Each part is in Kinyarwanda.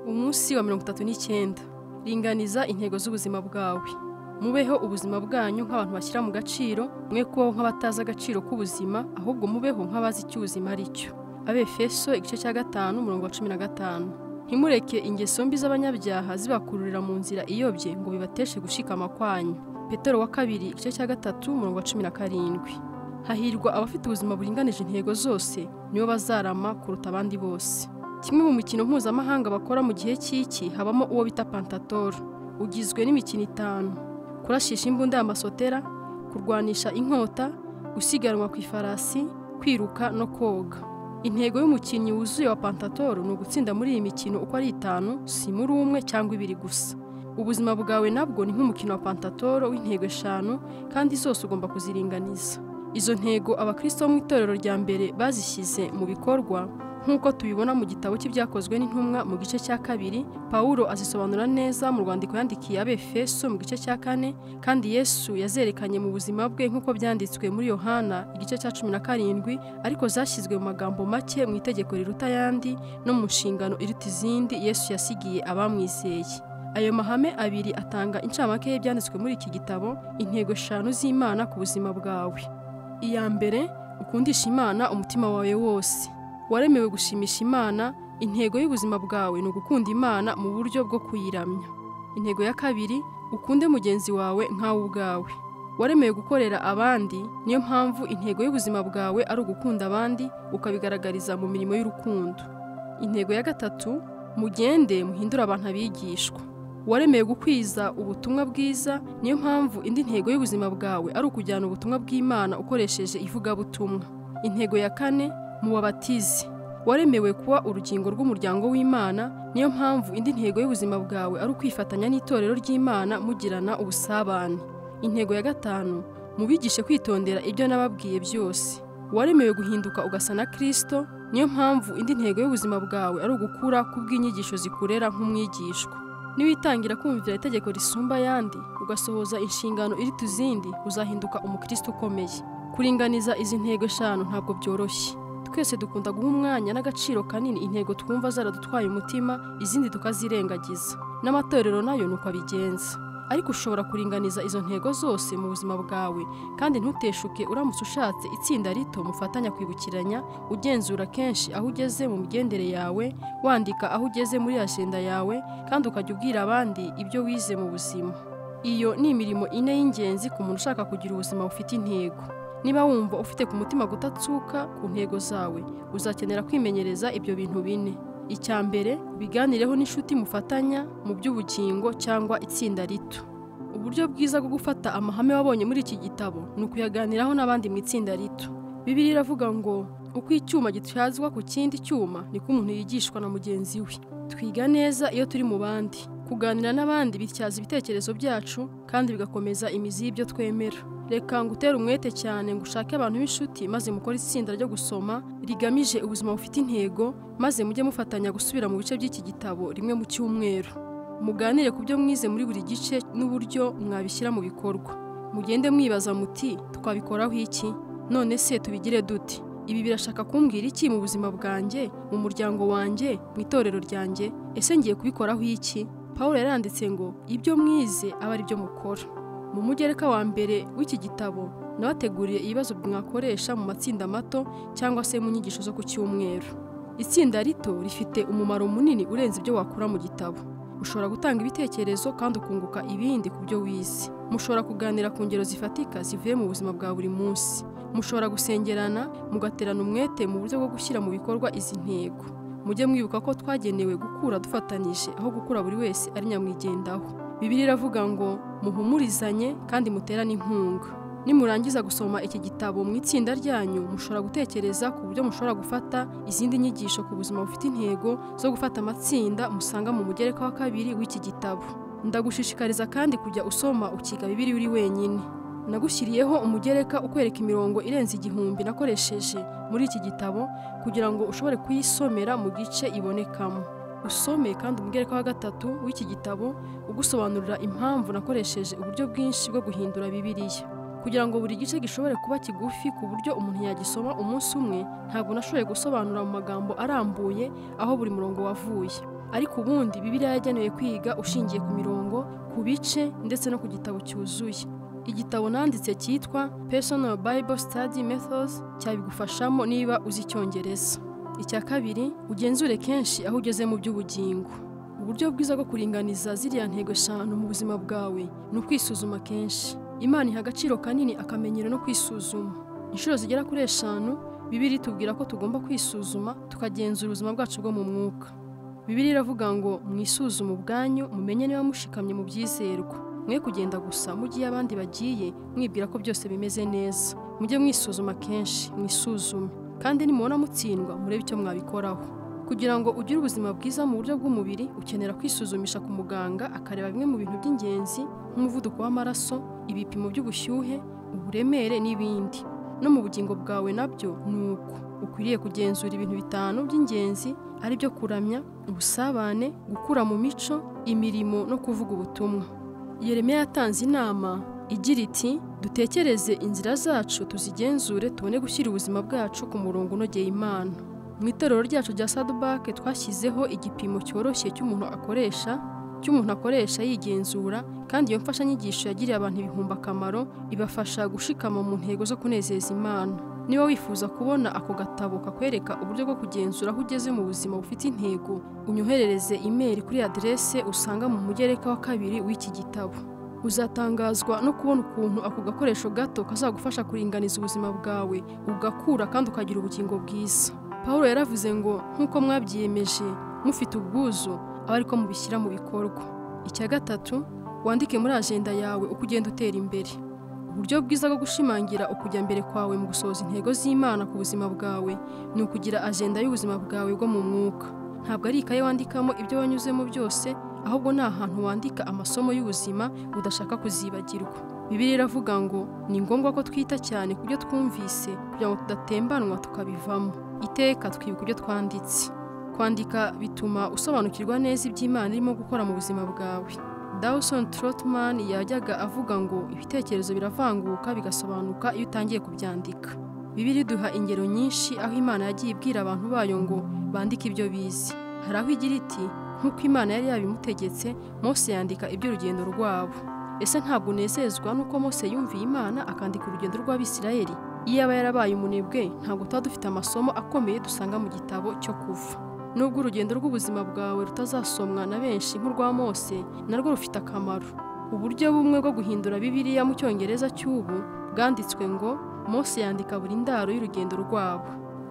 Umunsi wa 39. Ringaniza intego z'ubuzima bwawe. Mubeho ubuzima bwanyu nk'abantu bashyira mu gaciro, mwe kubaho nk'abatazi agaciro k'ubuzima, ahubwo mubeho nk'abazi icyo ubuzima ari cyo. Abefeso igice cya 5 umurongo wa 15. Ntimureke ingeso mbi z'abanyabyaha zibakururira mu nzira iyobye ngo bibateshe gushikama kwanyu. Petero wa 2 igice cya 3 umurongo wa 17. Hahirwa abafite ubuzima buringanije intego zose, nibo bazarama kuruta abandi bose. Kimwe mu mikino mpuzamahanga bakora mu gihe cy'iki habamo uwo bita pentathlon. Ugizwe n'imikino 5: kurashisha imbunda y'amasotera, kurwanisha inkota, gusiganwa ku ifarasi, kwiruka no koga. Intego y'umukinnyi wuzuye wa pentathlon ni ugutsinda muri iyi mikino uko ari 5, si muri umwe cyangwa 2 gusa. Ubuzima bwawe nabwo ni nk'umukino wa pentathlon w'intego 5 kandi zose ugomba kuziringaniza. Izo ntego abakristo mu itorero rya mbere bazishyize mu bikorwa nk'uko tubibona mu gitabo cy'ibyakozwe n'intumwa mu gice cya 2. Paulo azisobanura neza mu rwandiko yandikiye Abefeso mu gice cya 4, kandi Yesu yazerekanye mu buzima bwe nk'uko byanditswe muri Yohana igice cya 17, ariko zashyizwe mu magambo make mu itegeko riruta ayandi no mu nshingano iruta izindi Yesu yasigiye abamwizeye. Ayo mahame abiri atanga incamake y'ibyanditswe muri iki gitabo, intego 5 z'Imana ku buzima bwawe. Iya mbere, ukundisha Imana umutima wawe wose. Waremewe gushimisha Imana. Intego y'ubuzima bwawe ni ugukunda Imana mu buryo bwo kuyiramya. Intego ya kabiri, ukunde mugenzi wawe nkawe ubwawe. Waremewe gukorera abandi, niyo mpamvu intego y'ubuzima bwawe ari ugukunda abandi ukabigaragariza mu mirimo y'urukundo. Intego ya gatatu, mugende muhindura abantu abigishwa. Waremewe gukwiza ubutumwa bwiza, niyo mpamvu indi ntego y'ubuzima bwawe ari ukujyana ubutumwa bw'Imana ukoresheje ivugabutumwa. Intego ya kane, mubabatize. Waremewe kuba urugingo rw'umuryango w'Imana, niyo mpamvu indi ntego y'ubuzima bwawe ari ukwifatanya n'itorero ry'Imana mugirana ubusabane. Intego ya gatanu, mubigishe kwitondera ibyo nababwiye byose. Waremewe guhinduka ugasa na Kristo, niyo mpamvu indi ntego y'ubuzima bwawe ari ugukura kubw'inyigisho zikurera nk'umwigishwa. Niwitangira kumvira itegeko risumba ayandi, ugasohoza inshingano iri tuzindi, uzahinduka umukristo ukomeye. Kuringaniza izi ntego 5 ntabwo byoroshye. Twese dukunda guha umwanya n'agaciro kanini intego twumva zaradutwaye umutima, izindi tukazirengagiza. N'amatorero nayo nuko abigenza. Ariko ushobora kuringaniza izo ntego zose mu buzima bwawe, kandi ntuteshuke uramutse ushatse itsinda rito mufatanya kwibukiranya, ugenzura kenshi aho ugeze mu migendere yawe, wandika aho ugeze muri agenda yawe, kandi ukajya ubwira abandi ibyo wize mu buzima. Iyo ni imirimo 4 y'ingenzi ku muntu ushaka kugira ubuzima bufite intego. Niba wumva ufite ku mutima gutatsuka ku ntego zawe, uzakenera kwimenyereza ibyo bintu 4. Icya mbere, biganireho n'inshuti mufatanya mu by'ubugingo cyangwa itsinda rito. Uburyo bwiza bwo gufata amahame wabonye muri iki gitabo ni ukuyaganiraho n'abandi mu itsinda rito. Bibiliya iravuga ngo uko icyuma gityazwa ku kindi cyuma niko umuntu yigishwa na mugenzi we. Twiga neza iyo turi mu bandi. Kuganira n'abandi bityaza ibitekerezo byacu kandi bigakomeza imizi y'ibyo twemera. Reka ngutere umwete cyane ngo ushake abantu b'inshuti maze mukore itsinda ryo gusoma rigamije ubuzima bufite intego, maze mujye mufatanya gusubira mu bice by'iki gitabo rimwe mu cyumweru. Muganire ku byo mwize muri buri gice n'uburyo mwabishyira mu bikorwa. Mugende mwibaza muti twabikoraho iki? None se tubigire dute? Ibi birashaka kumbwira iki mu buzima bwanjye, mu muryango wanjye, mu itorero ryanjye? Ese ngiye kubikoraho iki? Paulo yaranditse ngo ibyo mwize aba ari byo mukora. Mu mugereka wa mbere w'iki gitabo nabateguriye ibibazo mwakoresha mu matsinda mato cyangwa se mu nyigisho zo ku cyumweru. Itsinda rito rifite umumaro munini urenze ibyo wakura mu gitabo. Ushobora gutanga ibitekerezo kandi ukunguka ibindi ku byo wize. Mushobora kuganira ku ngero zifatika zivuye mu buzima bwa buri munsi. Mushobora gusengerana, mugaterana umwete mu buryo bwo gushyira mu bikorwa izi ntego. Mujye mwibuka ko twagenewe gukura dufatanyije aho gukura buri wese ari nyamwigendaho. Bibiliya iravuga ngo muhumurizanye kandi muterane inkunga. Nimurangiza gusoma iki gitabo mu itsinda ryanyu, mushobora gutekereza ku buryo mushobora gufata izindi nyigisho ku buzima bufite intego zo gufata amatsinda musanga mu mugereka wa 2 w'iki gitabo. Ndagushishikariza kandi kujya usoma ukiga Bibiliya uri wenyine. Nagushyiriyeho umugereka ukwereka imirongo irenze 1000 nakoresheje muri iki gitabo kugira ngo ushobore kuyisomera mu gice ibonekamo. Usome kandi umugereka wa 3 w'iki gitabo ugusobanurira impamvu nakoresheje uburyo bwinshi bwo guhindura Bibiliya. Kugira ngo buri gice gishobore kuba kigufi ku buryo umuntu yagisoma umunsi umwe, ntabwo nashoboye gusobanura mu magambo arambuye aho buri murongo wavuye. ariko ubundi Bibiliya yagenewe kwiga ushingiye ku mirongo, ku bice ndetse no ku gitabo cyuzuye. Igitabo nanditse cyitwa Personal Bible Study Methods cyabigufashamo niba uzi Icyongereza. Icya kabiri, ugenzure kenshi aho ugeze mu by'ubugingo. Uburyo bwiza bwo kuringaniza ziriya ntego 5 mu buzima bwawe ni ukwisuzuma kenshi. Imana iha agaciro kanini akamenyero no kwisuzuma. Inshuro zigera kuri 5 Bibiliya itubwira ko tugomba kwisuzuma tukagenzura ubuzima bwacu bwo mu mwuka. Bibiliya iravuga ngo mwisuzume ubwanyu mumenye niba mushikamye mu byizerwa. Mwe kugenda gusa mu gihe abandi bagiye mwibwira ko byose bimeze neza. Mujye mwisuzuma kenshi, mwisuzume. Kandi nimubona mutsindwa murebe icyo mwabikoraho. Kugira ngo ugire ubuzima bwiza mu buryo bw'umubiri ukenera kwisuzumisha ku muganga akareba bimwe mu bintu by'ingenzi nk'umuvuduko w'amaraso, ibipimo by'ubushyuhe, uburemere n'ibindi. No mu bugingo bwawe nabyo nuko ukwiriye kugenzura ibintu 5 by'ingenzi ari byo kuramya, ubusabane, gukura mu mico, imirimo no kuvuga ubutumwa. Yeremiya yatanze inama igira iti dutekereze inzira zacu tuzigenzure tubone gushyira ubuzima bwacu ku murongo unogeye Imana. Mu itorero ryacu rya Saddleback twashyizeho igipimo cyoroshye cy'umuntu akoresha yigenzura, kandi iyo mfashanyigisho yagiriye abantu ibihumbi akamaro ibafasha gushikama mu ntego zo kunezeza Imana. Niba wifuza kubona ako gatabo kakwereka uburyo bwo kugenzura aho ugeze mu buzima bufite intego, unyoherereze email kuri adresse usanga mu mugereka wa 2 w'iki gitabo. Uzatangazwa no kubona ukuntu ako gakoresho gato kazagufasha kuringaniza ubuzima bwawe ugakura kandi ukagira ubugingo bwiza. Paulo yaravuze ngo nkuko mwabyiyemeje mufite ubwuzu aba ariko mubishyira mu bikorwa. Icya gatatu, wandike muri agenda yawe uko ugenda utera imbere. Uburyo bwiza bwo gushimangira ukujya mbere kwawe mu gusohoza intego z'Imana ku buzima bwawe ni ukugira agenda y'ubuzima bwawe bwo mu mwuka. Ntabwo ari ikaye wandikamo ibyo wanyuzemo byose, ahubwo ni ahantu wandika amasomo y'ubuzima udashaka kuzibagirwa. Bibiliya iravuga ngo ni ngombwa ko twita cyane ku byo twumvise kugira ngo tudatembanwa tukabivamo. Iteka twibuka ibyo twanditse. Kwandika bituma usobanukirwa neza iby'Imana irimo gukora mu buzima bwawe. Dawson Trotman yajyaga avuga ngo ibitekerezo biravanguka bigasobanuka iyo utangiye kubyandika. Bibiliya iduha ingero nyinshi aho Imana yagiye ibwira abantu bayo ngo bandike ibyo bize. Hari aho igira iti nk'uko Imana yari yabimutegetse, Mose yandika iby'urugendo rwabo. Ese ntabwo unezezwa nuko Mose yumviye Imana akandika urugendo rw'Abisirayeli? Iyo aba yarabaye umunebwe ntabwo tuba dufite amasomo akomeye dusanga mu gitabo cyo Kuva. Nubwo urugendo rw'ubuzima bwawe rutazasomwa na benshi nk'urwa Mose, narwo rufite akamaro. Uburyo bumwe bwo guhindura Bibiliya mu Cyongereza cy'ubu bwanditswe ngo Mose yandika buri ndaro y'urugendo rwabo.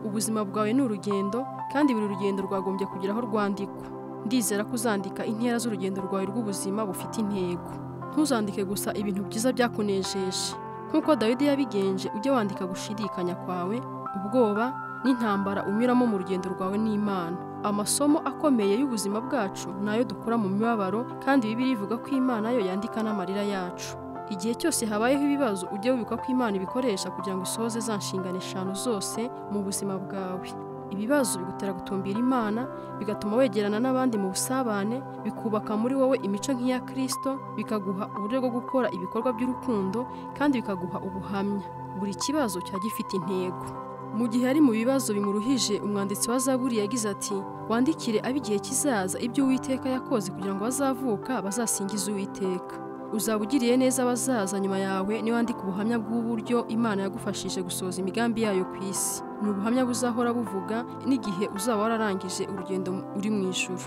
Ubuzima bwawe ni urugendo, kandi buri rugendo rwagombye kugira aho rwandikwa. Ndizera ko uzandika intera z'urugendo rwawe rw'ubuzima bufite intego. Ntuzandike gusa ibintu byiza byakunejeje. Nk'uko Dawidi yabigenje, ujye wandika gushidikanya kwawe, ubwoba n'intambara unyuramo mu rugendo rwawe n'Imana. Amasomo akomeye y'ubuzima bwacu nayo dukora mu mibabaro, kandi Bibiliya ivuga ko Imana yo yandika n'amarira yacu. Igihe cyose habayeho ibibazo ujye wibuka ko Imana ibikoresha kugira ngo isohoze za nshingano 5 zose mu buzima bwawe. Ibibazo bigutera gutumbira Imana, bigatuma wegerana n'abandi mu busabane, bikubaka muri wowe imico nk'iya Kristo, bikaguha uburyo bwo gukora ibikorwa by'urukundo, kandi bikaguha ubuhamya. Buri kibazo cya gifite intego. Mu gihe ari mu bibazo bimuruhije, umwanditsi wa Zaburi yagize ati wandikire ab'igihe kizaza ibyo Uwiteka yakoze kugira ngo bazavuka bazasingize Uwiteka. Uzaba ugiriye neza abazaza nyuma yawe niwandika ubuhamya bw'uburyo Imana yagufashije gusohoza imigambi yayo ku isi. Ni ubuhamya buzahora buvuga n'igihe uzaba wararangije urugendo uri mu ijuru.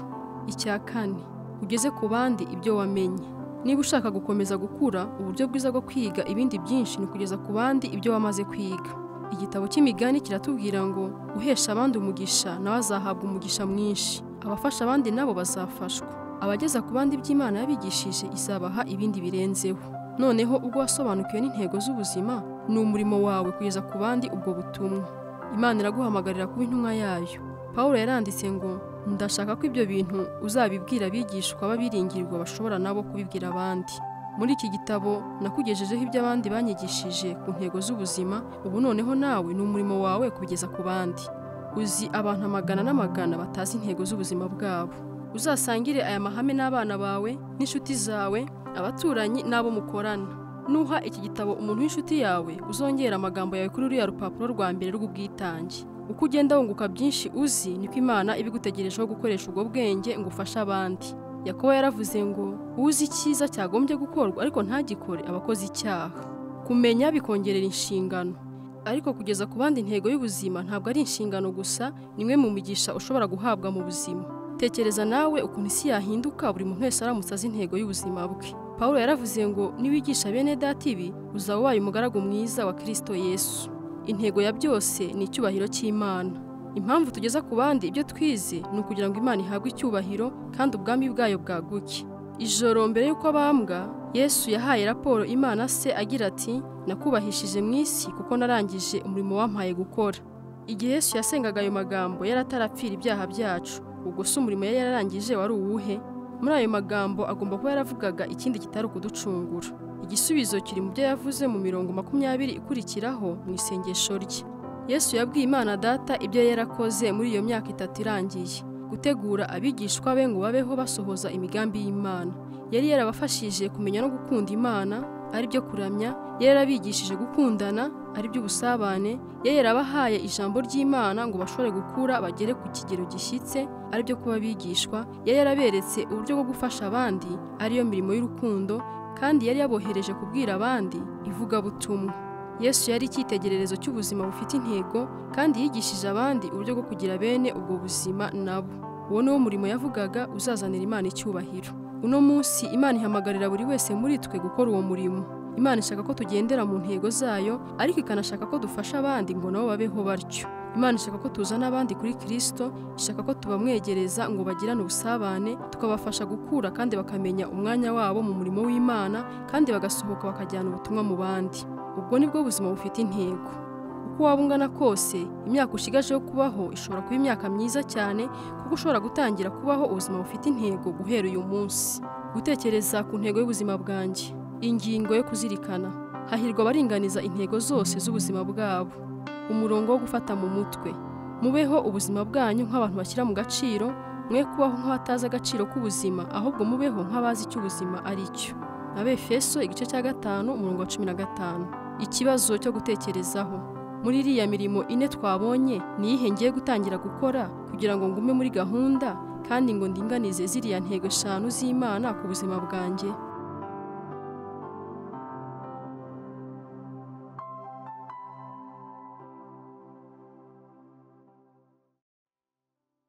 Icya kane, ugeze ku bandi ibyo wamenye. Niba ushaka gukomeza gukura, uburyo bwiza bwo kwiga ibindi byinshi ni kugeza ku bandi ibyo wamaze kwiga. Igitabo cy'imigani kiratubwira ngo uhesha abandi umugisha nawe azahabwa umugisha mwinshi. Abafasha abandi nabo bazafashwa. Abageza ku bandi by'Imana yabigishije izabaha ibindi birenzeho. Noneho ubwo wasobanukiwe n'intego z'ubuzima, ni umurimo wawe kugeza ku bandi ubwo butumwa. Imana iraguhamagarira kuba intumwa yayo. Paulo yaranditse ngo ndashaka ko ibyo bintu uzabibwira abigishwa babiringirwa bashobora nabo kubibwira abandi. Muri iki gitabo nakugejejeho ibyo abandi banyigishije ku ntego z'ubuzima, ubu noneho nawe ni umurimo wawe kubigeza ku bandi. Uzi abantu amagana n'amagana batazi intego z'ubuzima bwabo. Uzasangire aya mahame n'abana bawe, n'inshuti zawe, abaturanyi n'abo mukorana. Nuha iki gitabo umuntu w'inshuti yawe, uzongera amagambo yawe kuri ruriya rupapuro rwa mbere rw'ubwitange. uko ugenda wunguka byinshi uzi niko Imana ibigutegerejeho gukoresha ubwo bwenge ngo ufashe abandi. Yakobo yaravuze ngo uzi icyiza cyagombye gukorwa ariko ntagikore aba akoze icyaha. Kumenya bikongerera inshingano, ariko kugeza ku bandi intego y'ubuzima ntabwo ari inshingano gusa, nimwe mu migisha ushobora guhabwa mu buzima. Tekereza nawe ukuntu isi yahinduka buri muntu wese aramutse azi intego y'ubuzima bwe. Pawulo yaravuze ngo niwigisha bene data ibi uzaba ubaye umugaragu mwiza wa Kristo Yesu. Intego ya byose ni icyubahiro cy'Imana. Impamvu tugeza ku bandi ibyo twize ni ukugira ngo Imana ihabwe icyubahiro kandi ubwami bwayo bwaguke. Ijoro mbere y'uko abambwa, Yesu yahaye raporo Imana se agira ati, nakubahishije mu isi kuko narangije umurimo wampaye gukora. Igihe Yesu yasengaga ayo magambo yari atarapfira ibyaha byacu, ubwo se umurimo yari yararangije wari uwuhe? Muri ayo magambo agomba kuba yaravugaga ikindi kitari ukuducungura. Igisubizo kiri mu byo yavuze mu mirongo 20 ikurikiraho mu isengesho rye. Yesu yabwiye Imana Data ibyo yarakoze muri iyo myaka 3 irangiye, gutegura abigishwa be ngo babeho basohoza imigambi y'Imana. Yari yarabafashije kumenya no gukunda Imana, ari byo kuramya, yari yarabigishije gukundana, ari byo ubusabane, yari yarabahaye ijambo ry'Imana ngo bashobore gukura bagere ku kigero gishyitse, ari byo kuba bigishwa, yari yaraberetse uburyo bwo gufasha abandi, ariyo mirimo y'urukundo, kandi yari yabohereje kubwira abandi ivugabutumwa. Yesu yari icyitegererezo cy'ubuzima bufite intego, kandi yigishije abandi uburyo bwo kugira bene ubwo buzima nabo. Uwo ni wo murimo yavugaga uzazanira Imana icyubahiro. Uno munsi Imana ihamagarira buri wese muri twe gukora uwo murimo. Imana ishaka ko tugendera mu ntego zayo, ariko ikanashaka ko dufasha abandi ngo nabo babeho batyo. Imana ishaka ko tuzana abandi kuri Kristo, ishaka ko tubamwegereza ngo bagirane ubusabane, tukabafasha gukura kandi bakamenya umwanya wabo mu murimo w'Imana, kandi bagasohoka bakajyana ubutumwa mu bandi. Ubwo nibwo buzima bufite intego. Uko waba ungana kose, imyaka ushigaje yo kubaho ishobora kuba imyaka myiza cyane, kuko ushobora gutangira kubaho ubuzima bufite intego guhera uyu munsi. Gutekereza ku ntego y'ubuzima bwanjye. Ingingo yo kuzirikana. Hahirwa abaringaniza intego zose z'ubuzima bwabo. Umurongo wo gufata mu mutwe. Mubeho ubuzima bwanyu nk'abantu bashyira mu gaciro, mwe kubaho nk'abatazi agaciro k'ubuzima, ahubwo mubeho nk'abazi icyo ubuzima ari cyo. Abefeso igice cya 5 umurongo wa 15. Ikibazo cyo gutekerezaho. Muri iriya mirimo 4 twabonye, ni iyihe ngiye gutangira gukora kugira ngo ngume muri gahunda kandi ngo ndinganize ziriya ntego 5 z'Imana ku buzima bwanjye?